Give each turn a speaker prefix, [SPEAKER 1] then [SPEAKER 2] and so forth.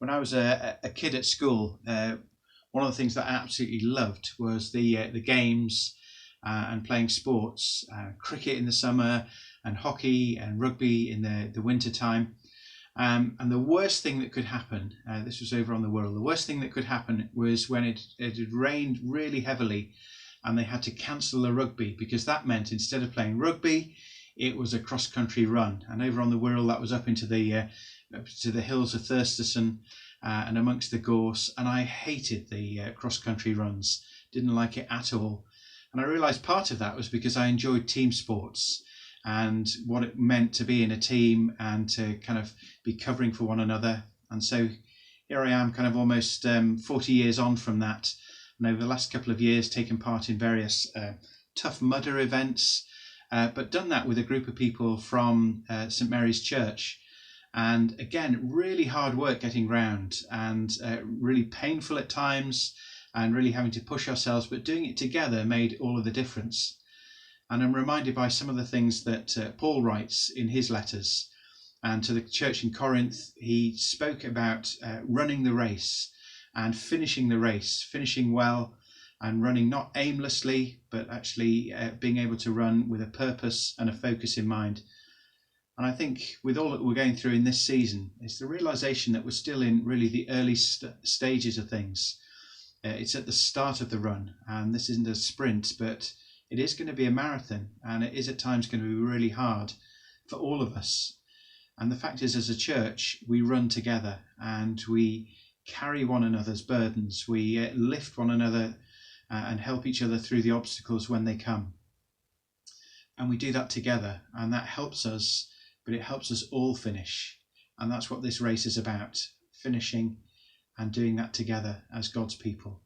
[SPEAKER 1] When I was a kid at school, one of the things that I absolutely loved was the games and playing sports, cricket in the summer and hockey and rugby in the winter time. And the worst thing that could happen, this was over on the Wirral, the worst thing that could happen was when it had rained really heavily and they had to cancel the rugby, because that meant instead of playing rugby, it was a cross-country run. And over on the Wirral, that was up into the hills of Thursterson and amongst the gorse. And I hated the cross-country runs, didn't like it at all. And I realised part of that was because I enjoyed team sports and what it meant to be in a team and to kind of be covering for one another. And so here I am, kind of almost 40 years on from that, and over the last couple of years taken part in various Tough Mudder events, but done that with a group of people from St Mary's Church. And again, really hard work getting round, and really painful at times, and really having to push ourselves, but doing it together made all of the difference. And I'm reminded by some of the things that Paul writes in his letters. And to the church in Corinth, he spoke about running the race and finishing the race, finishing well, and running not aimlessly, but actually being able to run with a purpose and a focus in mind. And I think with all that we're going through in this season, it's the realization that we're still in really the early stages of things. It's at the start of the run, and this isn't a sprint, but it is going to be a marathon, and it is at times going to be really hard for all of us. And the fact is, as a church, we run together and we carry one another's burdens. We lift one another and help each other through the obstacles when they come. And we do that together, and that helps us, but it helps us all finish. And that's what this race is about, finishing and doing that together as God's people.